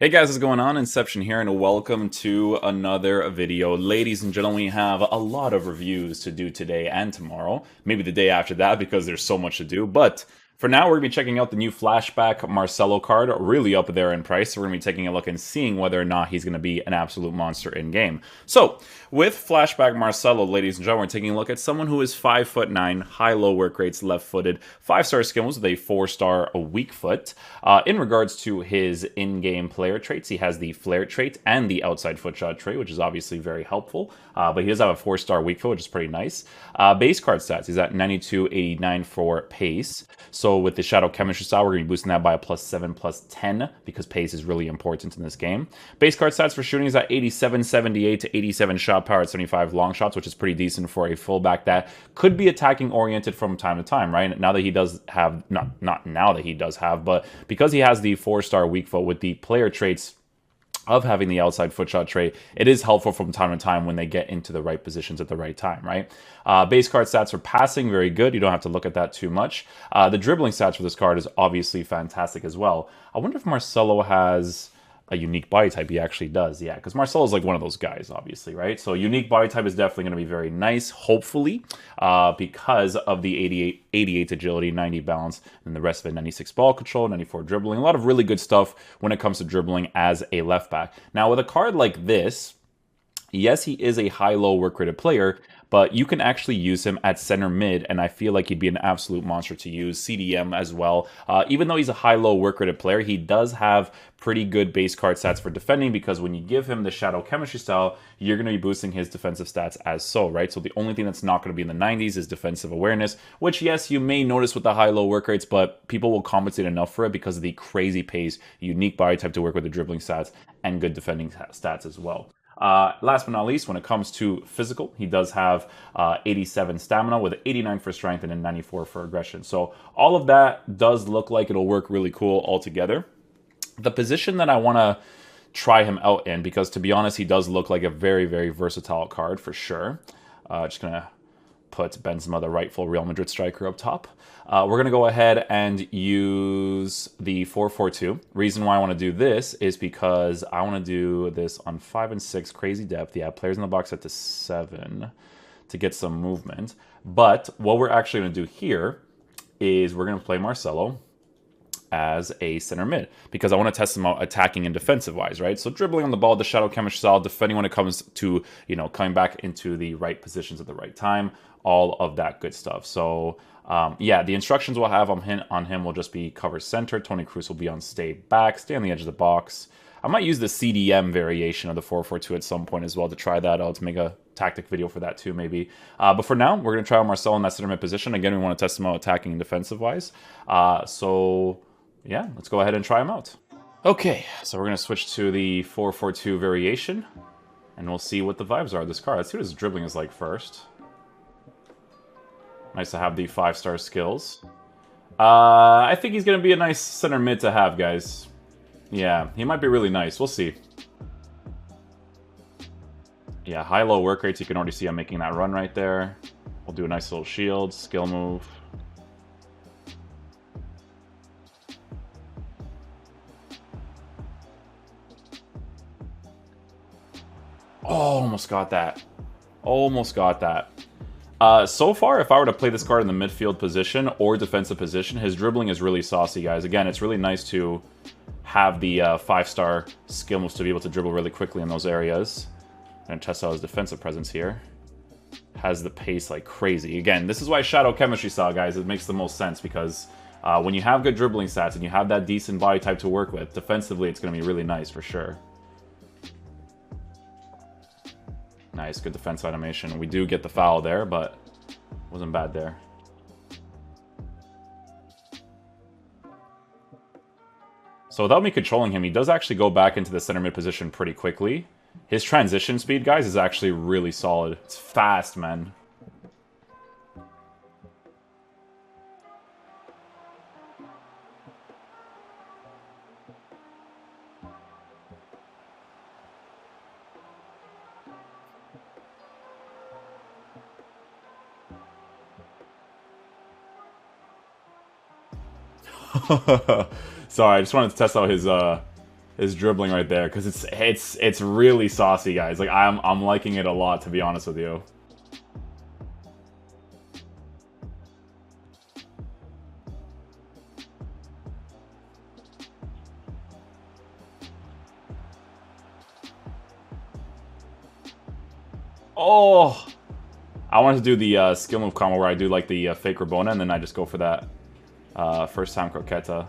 Hey guys, what's going on? Inception here, and welcome to another video. Ladies and gentlemen, we have a lot of reviews to do today and tomorrow. Maybe the day after that because there's so much to do. But for now, we're going to be checking out the new Flashback Marcelo card, really up there in price. So we're going to be taking a look and seeing whether or not he's going to be an absolute monster in game. So with Flashback Marcelo, ladies and gentlemen, we're taking a look at someone who is 5'9", high-low work rates, left-footed, 5-star skills with a 4-star weak foot. In regards to his in-game player traits, he has the flare trait and the outside foot shot trait, which is obviously very helpful. But he does have a 4-star weak foot, which is pretty nice. Base card stats, he's at 92-89 for pace. So with the Shadow Chemistry style, we're going to be boosting that by a +7, +10, because pace is really important in this game. Base card stats for shooting is at 87-78 to 87 shot power at 75 long shots, which is pretty decent for a fullback that could be attacking oriented from time to time, right? Now that he does have, not now that he does have, but because he has the 4-star weak foot with the player traits of having the outside foot shot trait, it is helpful from time to time when they get into the right positions at the right time, right? Base card stats for passing, very good. You don't have to look at that too much. The dribbling stats for this card is obviously fantastic as well. I wonder if Marcelo has a unique body type. He actually does, yeah, because Marcelo is like one of those guys, obviously, right? So unique body type is definitely going to be very nice, hopefully, because of the 88 agility, 90 balance, and the rest of it, 96 ball control, 94 dribbling. A lot of really good stuff when it comes to dribbling as a left back. Now, with a card like this, yes, he is a high-low work-rated player, but you can actually use him at center mid, and I feel like he'd be an absolute monster to use. CDM as well. Even though he's a high-low work-rated player, he does have pretty good base card stats for defending, because when you give him the Shadow Chemistry style, you're going to be boosting his defensive stats as so, right? So the only thing that's not going to be in the 90s is defensive awareness, which, yes, you may notice with the high-low work rates, but people will compensate enough for it because of the crazy pace, unique body type to work with the dribbling stats, and good defending stats as well. Last but not least, when it comes to physical, he does have 87 stamina with 89 for strength and a 94 for aggression. So all of that does look like it'll work really cool altogether. The position that I want to try him out in, because to be honest, he does look like a very, very versatile card for sure. Just going to put Benzema, the rightful Real Madrid striker, up top. We're going to go ahead and use the 4-4-2. Reason why I want to do this is because I want to do this on 5 and 6 crazy depth. Yeah, players in the box set to 7 to get some movement. But what we're actually going to do here is we're going to play Marcelo as a center mid, because I want to test him out attacking and defensive wise, right? So dribbling on the ball, the Shadow Chemistry style, defending when it comes to, coming back into the right positions at the right time, all of that good stuff. So yeah, the instructions we'll have on him will just be cover center. Tony Cruz will be on stay back, stay on the edge of the box. I might use the CDM variation of the 4-4-2 at some point as well to try that out, to make a tactic video for that too, maybe. But for now, we're going to try out Marcelo in that center mid position. Again, we want to test him out attacking and defensive wise. So yeah, let's go ahead and try him out. Okay, so we're going to switch to the 4-4-2 variation, and we'll see what the vibes are of this card. Let's see what his dribbling is like first. Nice to have the 5-star skills. I think he's going to be a nice center mid to have, guys. Yeah, he might be really nice. We'll see. Yeah, high-low work rates. You can already see I'm making that run right there. We'll do a nice little shield, skill move. Oh, almost got that. Almost got that. So far, if I were to play this card in the midfield position or defensive position, his dribbling is really saucy, guys. Again, it's really nice to have the 5-star skill moves to be able to dribble really quickly in those areas. And test out his defensive presence here. Has the pace like crazy. Again, this is why Shadow Chemistry style, guys, it makes the most sense, because when you have good dribbling stats and you have that decent body type to work with, defensively it's going to be really nice for sure. Nice, good defense animation. We do get the foul there, but wasn't bad there. So without me controlling him, he does actually go back into the center mid position pretty quickly. His transition speed, guys, is actually really solid. It's fast, man. Sorry, I just wanted to test out his is dribbling right there, because it's really saucy, guys. Like I'm liking it a lot, to be honest with you. Oh, I wanted to do the skill move combo where I do like the fake Rabona, and then I just go for that first time croqueta.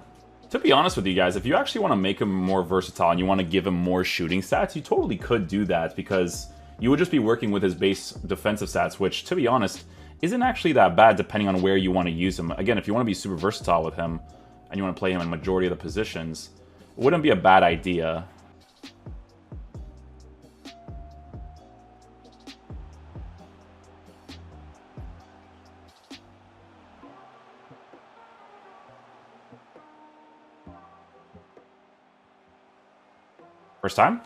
To be honest with you guys, if you actually want to make him more versatile and you want to give him more shooting stats, you totally could do that, because you would just be working with his base defensive stats, which, to be honest, isn't actually that bad depending on where you want to use him. Again, if you want to be super versatile with him and you want to play him in majority of the positions, it wouldn't be a bad idea. First time?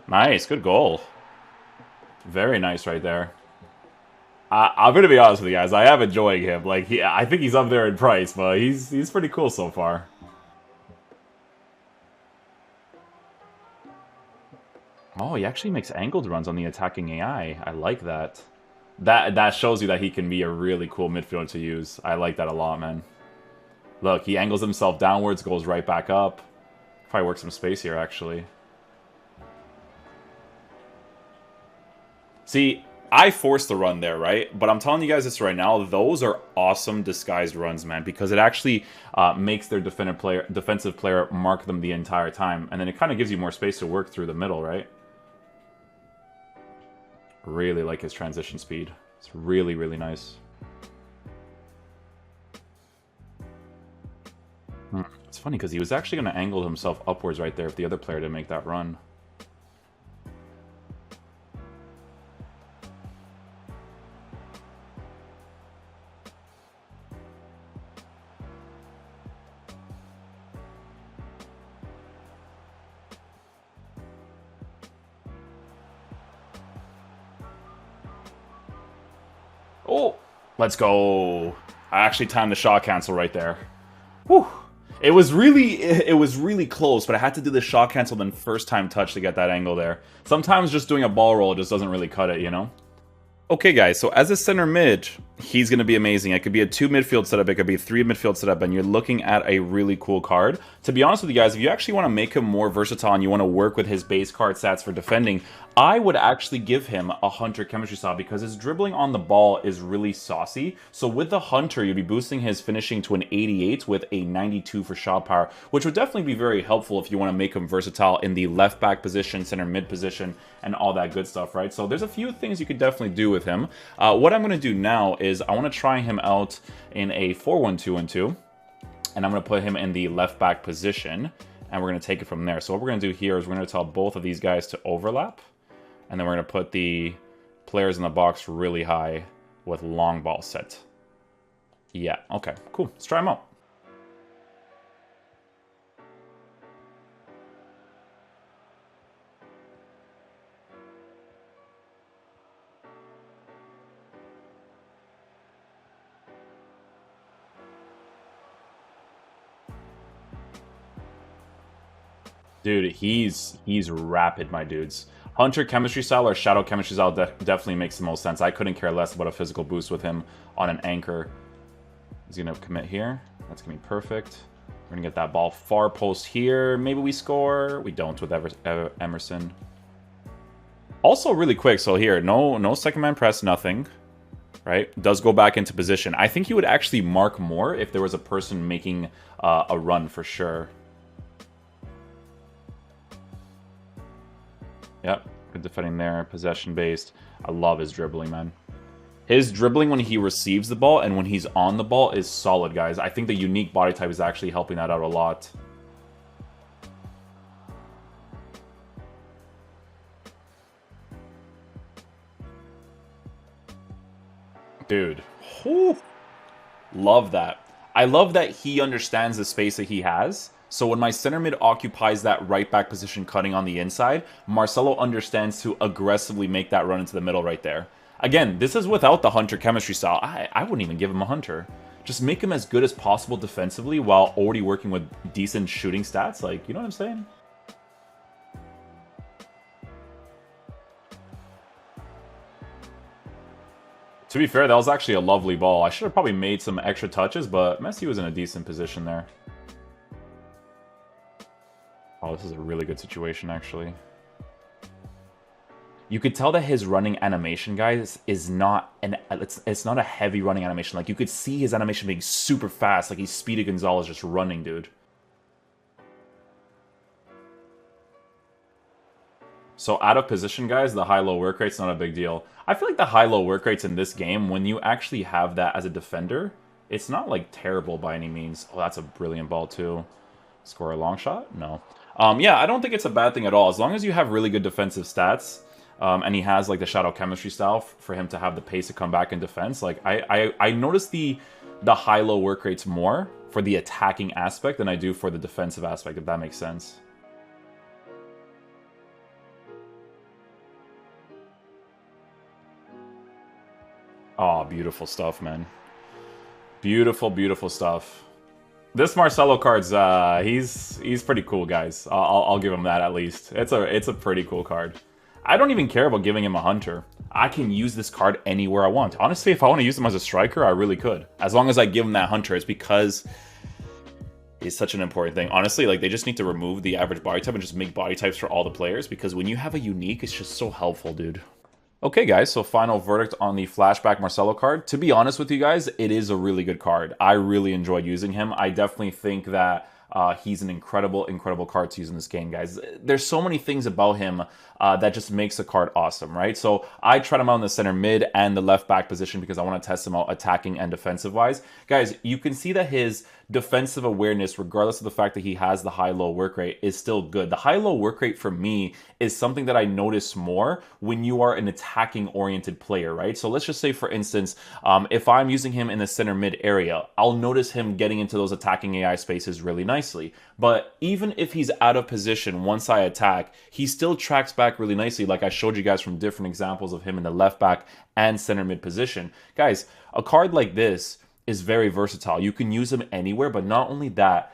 Nice, good goal. Very nice right there. I'm gonna be honest with you guys, I am enjoying him. Like, I think he's up there in price, but he's pretty cool so far. Oh, he actually makes angled runs on the attacking AI. I like that. That shows you that he can be a really cool midfielder to use. I like that a lot, man. Look, he angles himself downwards, goes right back up. Probably work some space here, actually. See, I forced the run there, right? But I'm telling you guys this right now, those are awesome disguised runs, man, because it actually makes their defensive player mark them the entire time, and then it kind of gives you more space to work through the middle, right? Really like his transition speed. It's really, really nice. It's funny, because he was actually going to angle himself upwards right there if the other player didn't make that run. Oh, let's go. I actually timed the shot cancel right there. Whew. It was really close, but I had to do the shot cancel then first time touch to get that angle there. Sometimes just doing a ball roll just doesn't really cut it, you know? Okay, guys, so as a center mid, he's going to be amazing. It could be a 2 midfield setup, it could be a 3 midfield setup, and you're looking at a really cool card. To be honest with you guys, if you actually want to make him more versatile and you want to work with his base card stats for defending, I would actually give him a Hunter chemistry style, because his dribbling on the ball is really saucy. So with the Hunter, you'd be boosting his finishing to an 88 with a 92 for shot power, which would definitely be very helpful if you want to make him versatile in the left back position, center mid position, and all that good stuff, right? So there's a few things you could definitely do with him. What I'm going to do now is I want to try him out in a 4-1-2-1-2, and I'm going to put him in the left back position, and we're going to take it from there. So what we're going to do here is we're going to tell both of these guys to overlap, and then we're going to put the players in the box really high with long ball set. Yeah, okay, cool. Let's try them out. Dude, he's rapid, my dudes. Hunter chemistry style or Shadow chemistry style definitely makes the most sense. I couldn't care less about a physical boost with him on an anchor. He's going to commit here. That's going to be perfect. We're going to get that ball far post here. Maybe we score. We don't with Emerson. Also really quick, so here, no second man press, nothing. Right? Does go back into position. I think he would actually mark more if there was a person making a run for sure. Yep, good defending there, possession-based. I love his dribbling, man. His dribbling when he receives the ball and when he's on the ball is solid, guys. I think the unique body type is actually helping that out a lot. Dude, whew. Love that. I love that he understands the space that he has. So when my center mid occupies that right back position cutting on the inside, Marcelo understands to aggressively make that run into the middle right there. Again, this is without the Hunter chemistry style. I wouldn't even give him a Hunter. Just make him as good as possible defensively while already working with decent shooting stats. Like, you know what I'm saying? To be fair, that was actually a lovely ball. I should have probably made some extra touches, but Messi was in a decent position there. Oh, this is a really good situation, actually. You could tell that his running animation, guys, is not it's not a heavy running animation. Like, you could see his animation being super fast, like he's Speedy Gonzalez just running, dude. So out of position, guys, the high-low work rate's not a big deal. I feel like the high-low work rates in this game, when you actually have that as a defender, it's not, like, terrible by any means. Oh, that's a brilliant ball, too. Score a long shot? No. Yeah, I don't think it's a bad thing at all. As long as you have really good defensive stats, and he has, like, the shadow chemistry style for him to have the pace to come back in defense. Like, I notice the high-low work rates more for the attacking aspect than I do for the defensive aspect, if that makes sense. Oh, beautiful stuff, man. Beautiful, beautiful stuff. This Marcelo card's he's pretty cool, guys. I'll give him that at least. It's a pretty cool card. I don't even care about giving him a hunter. I can use this card anywhere I want. Honestly, if I want to use him as a striker, I really could. As long as I give him that hunter, it's because it's such an important thing. Honestly, like, they just need to remove the average body type and just make body types for all the players, because when you have a unique, it's just so helpful, dude. Okay, guys, so final verdict on the Flashback Marcelo card. To be honest with you guys, it is a really good card. I really enjoyed using him. I definitely think that he's an incredible, incredible card to use in this game, guys. There's so many things about him that just makes the card awesome, right? So I tried him out in the center mid and the left back position because I want to test him out attacking and defensive-wise. Guys, you can see that his defensive awareness, regardless of the fact that he has the high-low work rate, is still good. The high-low work rate for me is something that I notice more when you are an attacking-oriented player, right? So let's just say, for instance, if I'm using him in the center mid area, I'll notice him getting into those attacking AI spaces really nicely. But even if he's out of position once I attack, he still tracks back really nicely, like I showed you guys from different examples of him in the left back and center mid position. Guys, a card like this is very versatile. You can use him anywhere, but not only that,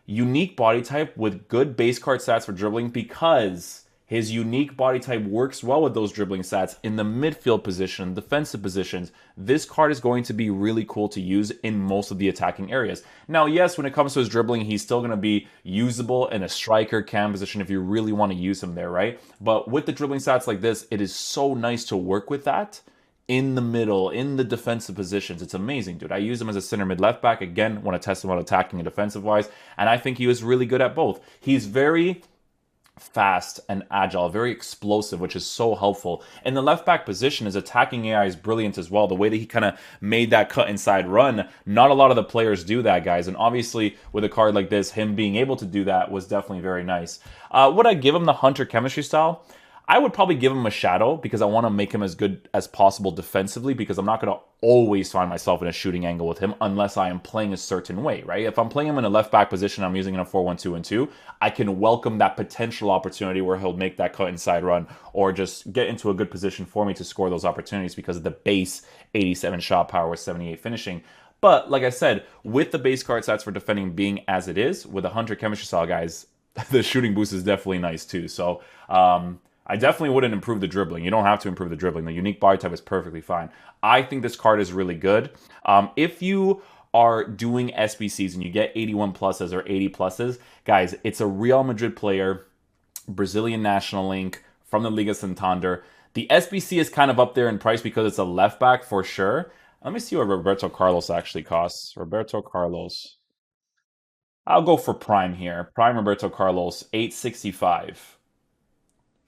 unique body type with good base card stats for dribbling, because his unique body type works well with those dribbling stats in the midfield position, defensive positions. This card is going to be really cool to use in most of the attacking areas. Now, yes, when it comes to his dribbling, he's still going to be usable in a striker cam position if you really want to use him there, right? But with the dribbling stats like this, it is so nice to work with that in the middle, in the defensive positions. It's amazing, dude. I use him as a center mid left back. Again, want to test him on attacking and defensive wise. And I think he was really good at both. He's very fast and agile, very explosive, which is so helpful. In the left back position, his attacking AI is brilliant as well. The way that he kind of made that cut inside run, not a lot of the players do that, guys. And obviously, with a card like this, him being able to do that was definitely very nice. Would I give him the Hunter chemistry style? I would probably give him a shadow because I want to make him as good as possible defensively, because I'm not going to always find myself in a shooting angle with him unless I am playing a certain way, right? If I'm playing him in a left back position, I'm using in a 4-1-2-2, I can welcome that potential opportunity where he'll make that cut inside run or just get into a good position for me to score those opportunities because of the base 87 shot power with 78 finishing. But like I said, with the base card stats for defending being as it is, with a Hunter chemistry style, guys, the shooting boost is definitely nice too. So, I definitely wouldn't improve the dribbling. You don't have to improve the dribbling. The unique body type is perfectly fine. I think this card is really good. If you are doing SBCs and you get 81 pluses or 80 pluses, guys, it's a Real Madrid player, Brazilian national link from the Liga Santander. The SBC is kind of up there in price because it's a left back for sure. Let me see what Roberto Carlos actually costs. Roberto Carlos. I'll go for Prime here. Prime Roberto Carlos, 865.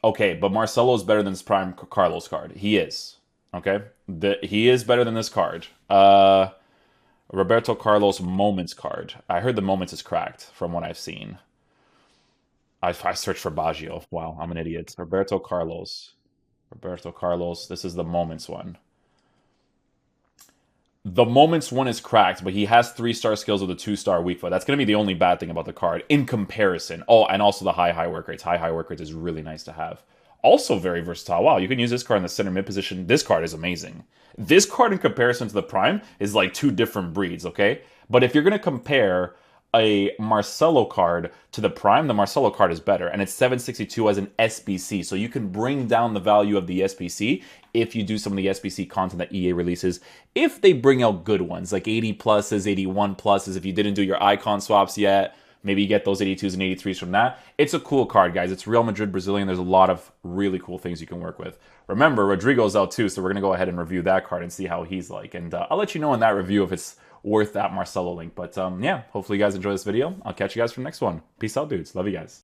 Okay, but Marcelo is better than this Prime Carlos card. He is. Okay? He is better than this card. Roberto Carlos Moments card. I heard the Moments is cracked from what I've seen. I searched for Baggio. Wow, I'm an idiot. Roberto Carlos. Roberto Carlos. This is the Moments one. The Moments one is cracked, but he has 3-star skills with a 2-star weak foot. That's going to be the only bad thing about the card in comparison. Oh, and also the high work rates. High work rates is really nice to have. Also very versatile. Wow, you can use this card in the center mid position. This card is amazing. This card in comparison to the Prime is like two different breeds, okay? But if you're going to compare a Marcelo card to the Prime, the Marcelo card is better, and it's 762 as an SBC, so you can bring down the value of the SBC if you do some of the SBC content that EA releases, if they bring out good ones, like 80 pluses, 81 pluses, if you didn't do your icon swaps yet, maybe you get those 82s and 83s from that. It's a cool card, guys. It's Real Madrid Brazilian. There's a lot of really cool things you can work with. Remember, Rodrigo's out too, so we're going to go ahead and review that card and see how he's like, and I'll let you know in that review if it's worth that Marcelo link. But yeah, hopefully you guys enjoy this video. I'll catch you guys for the next one. Peace out, dudes. Love you guys.